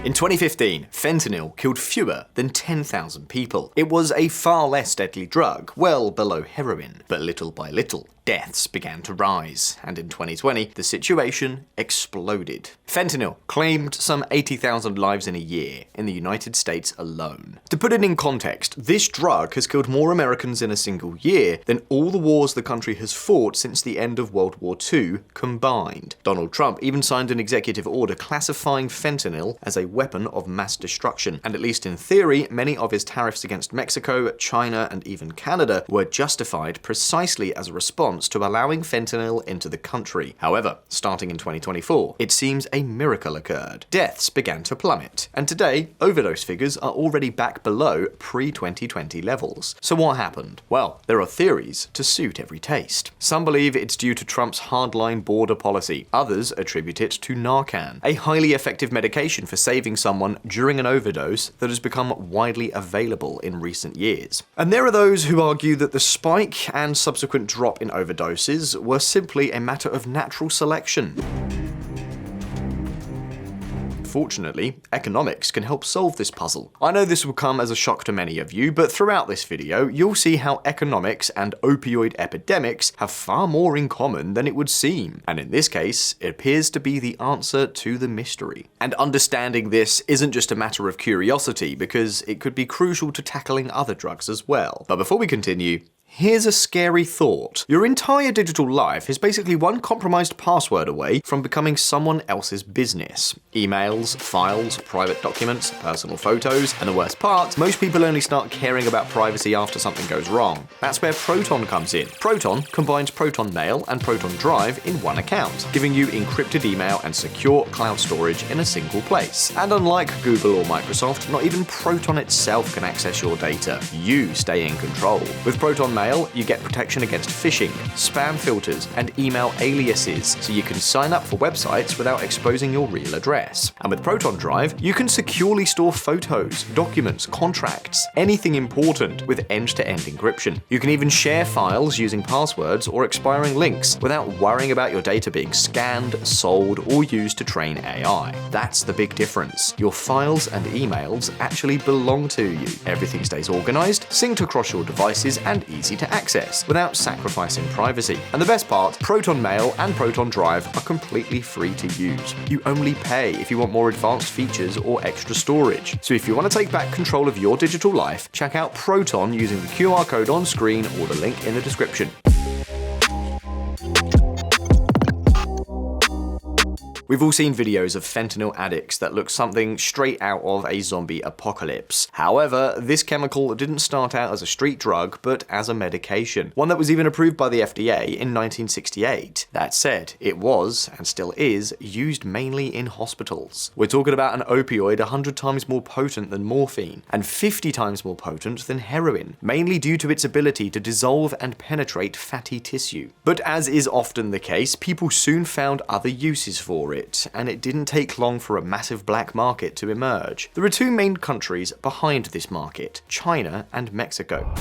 In 2015, fentanyl killed fewer than 10,000 people. It was a far less deadly drug, well below heroin, but little by little, deaths began to rise, and in 2020, the situation exploded. Fentanyl claimed some 80,000 lives in a year in the United States alone. To put it in context, this drug has killed more Americans in a single year than all the wars the country has fought since the end of World War II combined. Donald Trump even signed an executive order classifying fentanyl as a weapon of mass destruction, and at least in theory, many of his tariffs against Mexico, China, and even Canada were justified precisely as a response to allowing fentanyl into the country. However, starting in 2024, it seems a miracle occurred. Deaths began to plummet, and today, overdose figures are already back below pre-2020 levels. So what happened? Well, there are theories to suit every taste. Some believe it's due to Trump's hardline border policy. Others attribute it to Narcan, a highly effective medication for saving someone during an overdose that has become widely available in recent years. And there are those who argue that the spike and subsequent drop in overdoses were simply a matter of natural selection. Fortunately, economics can help solve this puzzle. I know this will come as a shock to many of you, but throughout this video, you'll see how economics and opioid epidemics have far more in common than it would seem. And in this case, it appears to be the answer to the mystery. And understanding this isn't just a matter of curiosity, because it could be crucial to tackling other drugs as well. But before we continue, here's a scary thought. Your entire digital life is basically one compromised password away from becoming someone else's business. Emails, files, private documents, personal photos, and the worst part, most people only start caring about privacy after something goes wrong. That's where Proton comes in. Proton combines Proton Mail and Proton Drive in one account, giving you encrypted email and secure cloud storage in a single place. And unlike Google or Microsoft, not even Proton itself can access your data. You stay in control. With Proton Mail, you get protection against phishing, spam filters, and email aliases, so you can sign up for websites without exposing your real address. And with Proton Drive, you can securely store photos, documents, contracts, anything important with end-to-end encryption. You can even share files using passwords or expiring links without worrying about your data being scanned, sold, or used to train AI. That's the big difference. Your files and emails actually belong to you. Everything stays organized, synced across your devices, and easy to access without sacrificing privacy. And the best part, Proton Mail and Proton Drive are completely free to use. You only pay if you want more advanced features or extra storage. So if you want to take back control of your digital life, check out Proton using the QR code on screen or the link in the description. We've all seen videos of fentanyl addicts that look something straight out of a zombie apocalypse. However, this chemical didn't start out as a street drug, but as a medication, one that was even approved by the FDA in 1968. That said, it was, and still is, used mainly in hospitals. We're talking about an opioid 100 times more potent than morphine, and 50 times more potent than heroin, mainly due to its ability to dissolve and penetrate fatty tissue. But as is often the case, people soon found other uses for it, and it didn't take long for a massive black market to emerge. There are two main countries behind this market: China and Mexico.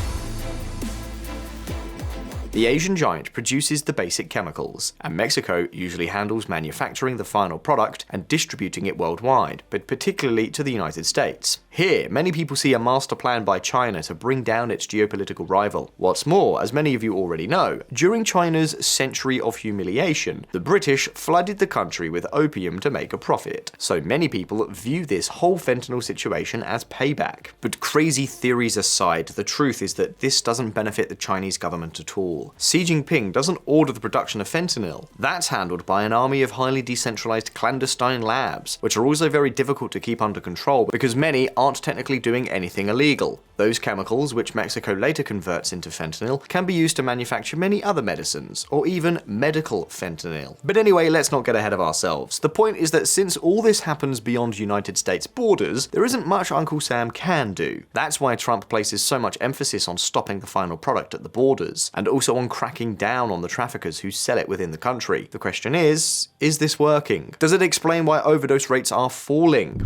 The Asian giant produces the basic chemicals, and Mexico usually handles manufacturing the final product and distributing it worldwide, but particularly to the United States. Here, many people see a master plan by China to bring down its geopolitical rival. What's more, as many of you already know, during China's Century of Humiliation, the British flooded the country with opium to make a profit. So many people view this whole fentanyl situation as payback. But crazy theories aside, the truth is that this doesn't benefit the Chinese government at all. Xi Jinping doesn't order the production of fentanyl. That's handled by an army of highly decentralized clandestine labs, which are also very difficult to keep under control because many aren't technically doing anything illegal. Those chemicals, which Mexico later converts into fentanyl, can be used to manufacture many other medicines, or even medical fentanyl. But anyway, let's not get ahead of ourselves. The point is that since all this happens beyond United States borders, there isn't much Uncle Sam can do. That's why Trump places so much emphasis on stopping the final product at the borders, and also on cracking down on the traffickers who sell it within the country. The question is this working? Does it explain why overdose rates are falling?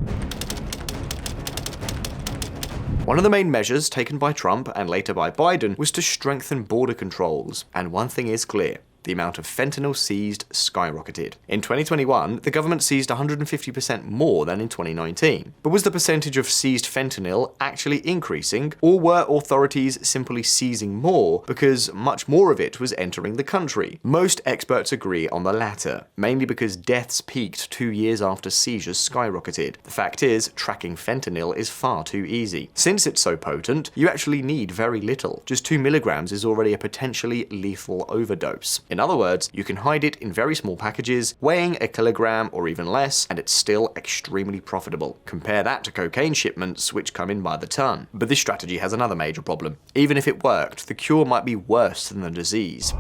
One of the main measures taken by Trump and later by Biden was to strengthen border controls, and one thing is clear: the amount of fentanyl seized skyrocketed. In 2021, the government seized 150% more than in 2019. But was the percentage of seized fentanyl actually increasing, or were authorities simply seizing more because much more of it was entering the country? Most experts agree on the latter, mainly because deaths peaked 2 years after seizures skyrocketed. The fact is, tracking fentanyl is far too easy. Since it's so potent, you actually need very little. Just 2 milligrams is already a potentially lethal overdose. In other words, you can hide it in very small packages, weighing a kilogram or even less, and it's still extremely profitable. Compare that to cocaine shipments, which come in by the ton. But this strategy has another major problem. Even if it worked, the cure might be worse than the disease.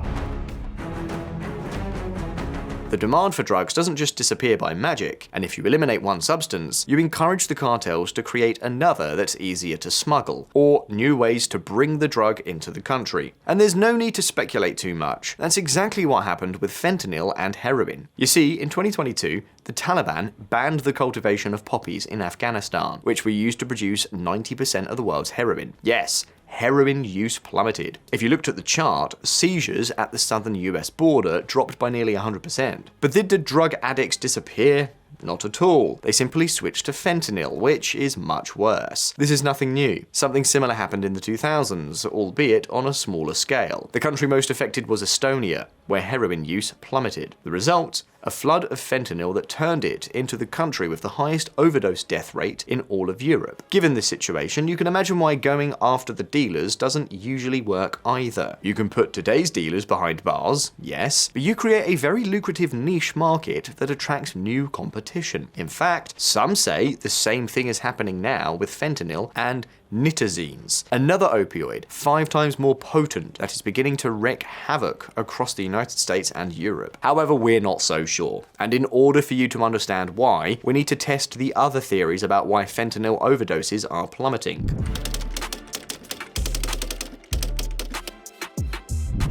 The demand for drugs doesn't just disappear by magic, and if you eliminate one substance, you encourage the cartels to create another that's easier to smuggle, or new ways to bring the drug into the country. And there's no need to speculate too much. That's exactly what happened with fentanyl and heroin. You see, in 2022, the Taliban banned the cultivation of poppies in Afghanistan, which were used to produce 90% of the world's heroin. Yes, heroin use plummeted. If you looked at the chart, seizures at the southern US border dropped by nearly 100%. But did the drug addicts disappear? Not at all. They simply switched to fentanyl, which is much worse. This is nothing new. Something similar happened in the 2000s, albeit on a smaller scale. The country most affected was Estonia, where heroin use plummeted. The result? A flood of fentanyl that turned it into the country with the highest overdose death rate in all of Europe. Given this situation, you can imagine why going after the dealers doesn't usually work either. You can put today's dealers behind bars, yes, but you create a very lucrative niche market that attracts new competition. In fact, some say the same thing is happening now with fentanyl and nitazines, another opioid 5 times more potent that is beginning to wreak havoc across the United States and Europe. However, we're not so sure, and in order for you to understand why, we need to test the other theories about why fentanyl overdoses are plummeting.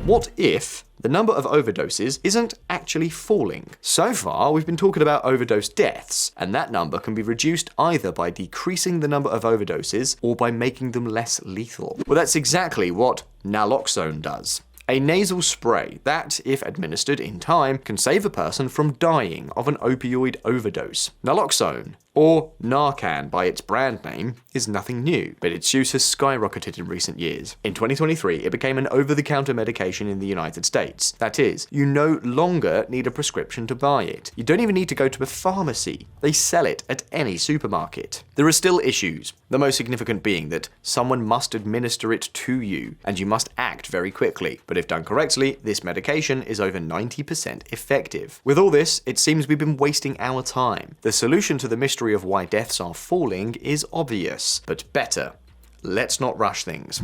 What if the number of overdoses isn't actually falling? So far, we've been talking about overdose deaths, and that number can be reduced either by decreasing the number of overdoses or by making them less lethal. Well, that's exactly what naloxone does. A nasal spray that, if administered in time, can save a person from dying of an opioid overdose. Naloxone, or Narcan by its brand name, is nothing new, but its use has skyrocketed in recent years. In 2023, it became an over-the-counter medication in the United States. That is, you no longer need a prescription to buy it. You don't even need to go to a pharmacy. They sell it at any supermarket. There are still issues, the most significant being that someone must administer it to you, and you must act very quickly. But if done correctly, this medication is over 90% effective. With all this, it seems we've been wasting our time. The solution to the mystery of why deaths are falling is obvious, but better. Let's not rush things.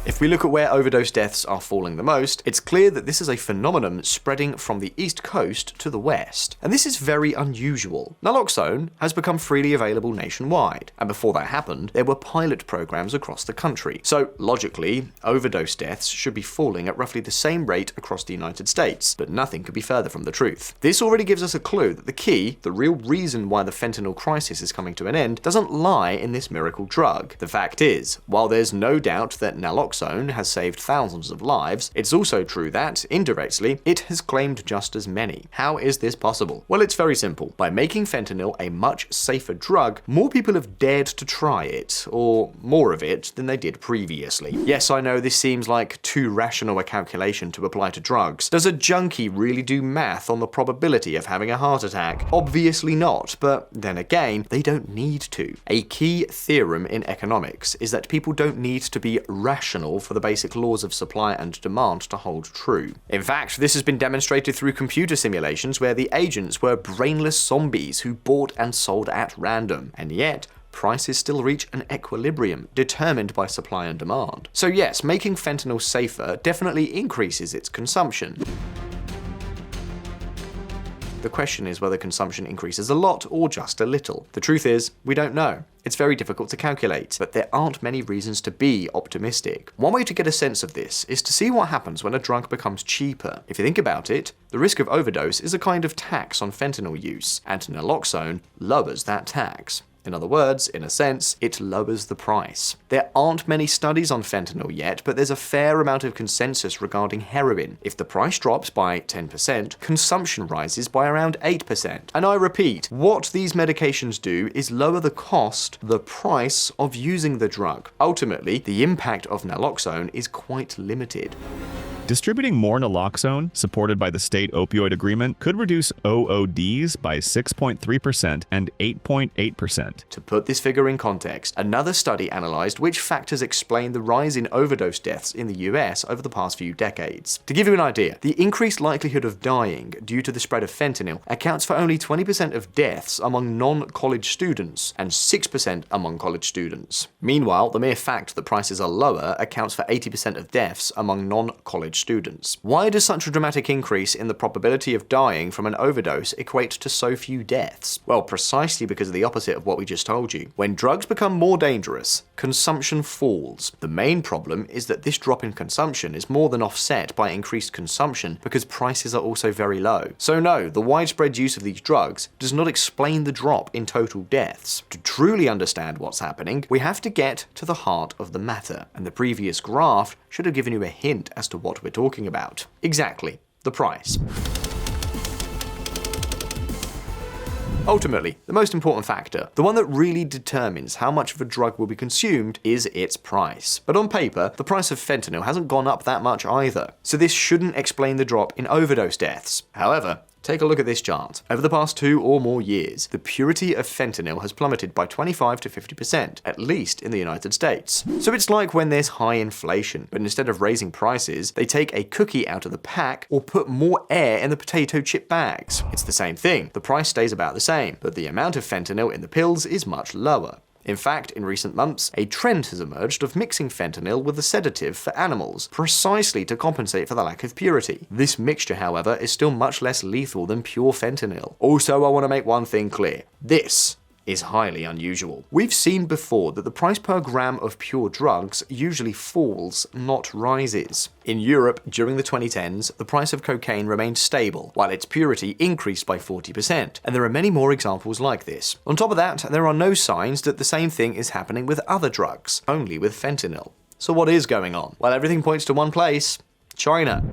If we look at where overdose deaths are falling the most, it's clear that this is a phenomenon spreading from the East Coast to the West. And this is very unusual. Naloxone has become freely available nationwide, and before that happened, there were pilot programs across the country. So, logically, overdose deaths should be falling at roughly the same rate across the United States, but nothing could be further from the truth. This already gives us a clue that the key, the real reason why the fentanyl crisis is coming to an end, doesn't lie in this miracle drug. The fact is, while there's no doubt that naloxone has saved thousands of lives, it's also true that, indirectly, it has claimed just as many. How is this possible? Well, it's very simple. By making fentanyl a much safer drug, more people have dared to try it, or more of it than they did previously. Yes, I know this seems like too rational a calculation to apply to drugs. Does a junkie really do math on the probability of having a heart attack? Obviously not, but then again, they don't need to. A key theorem in economics is that people don't need to be rational for the basic laws of supply and demand to hold true. In fact, this has been demonstrated through computer simulations where the agents were brainless zombies who bought and sold at random, and yet prices still reach an equilibrium determined by supply and demand. So yes, making fentanyl safer definitely increases its consumption. The question is whether consumption increases a lot or just a little. The truth is, we don't know. It's very difficult to calculate, but there aren't many reasons to be optimistic. One way to get a sense of this is to see what happens when a drug becomes cheaper. If you think about it, the risk of overdose is a kind of tax on fentanyl use, and naloxone lowers that tax. In other words, in a sense, it lowers the price. There aren't many studies on fentanyl yet, but there's a fair amount of consensus regarding heroin. If the price drops by 10%, consumption rises by around 8%. And I repeat, what these medications do is lower the cost, the price of using the drug. Ultimately, the impact of naloxone is quite limited. Distributing more naloxone, supported by the state opioid agreement, could reduce OODs by 6.3% and 8.8%. To put this figure in context, another study analyzed which factors explain the rise in overdose deaths in the US over the past few decades. To give you an idea, the increased likelihood of dying due to the spread of fentanyl accounts for only 20% of deaths among non-college students and 6% among college students. Meanwhile, the mere fact that prices are lower accounts for 80% of deaths among non-college students. Why does such a dramatic increase in the probability of dying from an overdose equate to so few deaths? Well, precisely because of the opposite of what we just told you. When drugs become more dangerous, consumption falls. The main problem is that this drop in consumption is more than offset by increased consumption because prices are also very low. So no, the widespread use of these drugs does not explain the drop in total deaths. To truly understand what's happening, we have to get to the heart of the matter, and the previous graph should have given you a hint as to what we're talking about. Exactly, the price. Ultimately, the most important factor, the one that really determines how much of a drug will be consumed, is its price. But on paper, the price of fentanyl hasn't gone up that much either, so this shouldn't explain the drop in overdose deaths. However, take a look at this chart. Over the past 2 or more years, the purity of fentanyl has plummeted by 25 to 50%, at least in the United States. So it's like when there's high inflation, but instead of raising prices, they take a cookie out of the pack or put more air in the potato chip bags. It's the same thing. The price stays about the same, but the amount of fentanyl in the pills is much lower. In fact, in recent months, a trend has emerged of mixing fentanyl with a sedative for animals, precisely to compensate for the lack of purity. This mixture, however, is still much less lethal than pure fentanyl. Also, I want to make one thing clear. This is highly unusual. We've seen before that the price per gram of pure drugs usually falls, not rises. In Europe, during the 2010s, the price of cocaine remained stable, while its purity increased by 40%, and there are many more examples like this. On top of that, there are no signs that the same thing is happening with other drugs, only with fentanyl. So what is going on? Well, everything points to one place: China.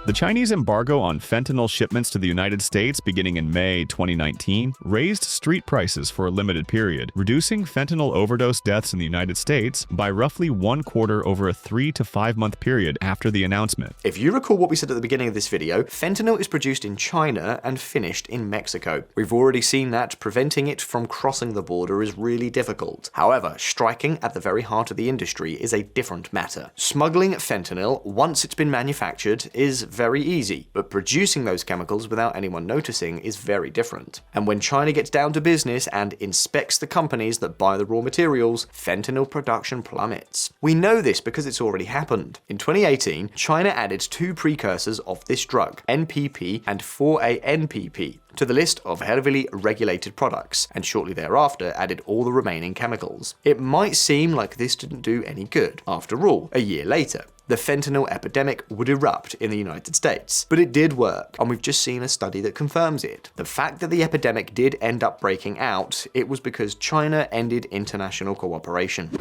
The Chinese embargo on fentanyl shipments to the United States beginning in May 2019 raised street prices for a limited period, reducing fentanyl overdose deaths in the United States by roughly 1/4 over a 3 to 5 month period after the announcement. If you recall what we said at the beginning of this video, fentanyl is produced in China and finished in Mexico. We've already seen that preventing it from crossing the border is really difficult. However, striking at the very heart of the industry is a different matter. Smuggling fentanyl, once it's been manufactured, is very easy, but producing those chemicals without anyone noticing is very different. And when China gets down to business and inspects the companies that buy the raw materials, fentanyl production plummets. We know this because it's already happened. In 2018, China added 2 precursors of this drug, NPP and 4A-NPP, to the list of heavily regulated products, and shortly thereafter added all the remaining chemicals. It might seem like this didn't do any good. After all, a year later, the fentanyl epidemic would erupt in the United States. But it did work, and we've just seen a study that confirms it. The fact that the epidemic did end up breaking out, it was because China ended international cooperation.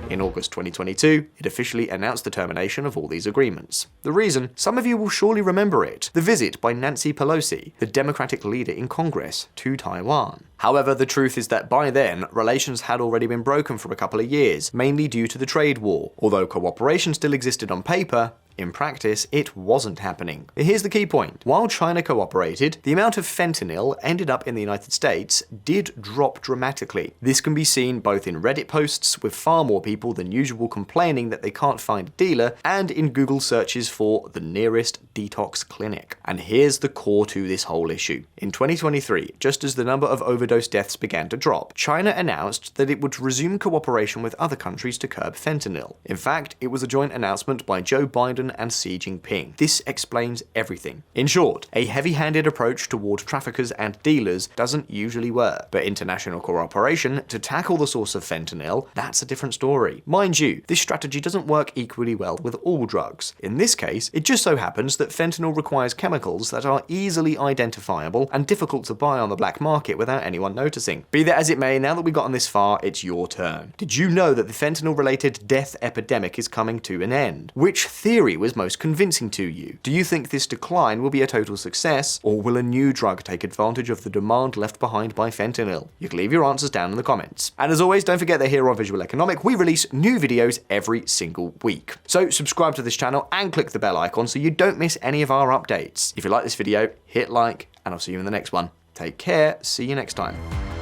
In August 2022, it officially announced the termination of all these agreements. The reason? Some of you will surely remember it: the visit by Nancy Pelosi, the Democratic leader in Congress, to Taiwan. However, the truth is that by then, relations had already been broken for a couple of years, mainly due to the trade war. Although cooperation still existed on paper, in practice, it wasn't happening. Here's the key point. While China cooperated, the amount of fentanyl ended up in the United States did drop dramatically. This can be seen both in Reddit posts, with far more people than usual complaining that they can't find a dealer, and in Google searches for the nearest detox clinic. And here's the core to this whole issue. In 2023, just as the number of overdose deaths began to drop, China announced that it would resume cooperation with other countries to curb fentanyl. In fact, it was a joint announcement by Joe Biden Clinton and Xi Jinping. This explains everything. In short, a heavy-handed approach toward traffickers and dealers doesn't usually work, but international cooperation to tackle the source of fentanyl, that's a different story. Mind you, this strategy doesn't work equally well with all drugs. In this case, it just so happens that fentanyl requires chemicals that are easily identifiable and difficult to buy on the black market without anyone noticing. Be that as it may, now that we've gotten this far, it's your turn. Did you know that the fentanyl-related death epidemic is coming to an end? Which theory was most convincing to you? Do you think this decline will be a total success, or will a new drug take advantage of the demand left behind by fentanyl? You can leave your answers down in the comments. And as always, don't forget that here on Visualeconomik, we release new videos every single week. So subscribe to this channel and click the bell icon so you don't miss any of our updates. If you like this video, hit like, and I'll see you in the next one. Take care, see you next time.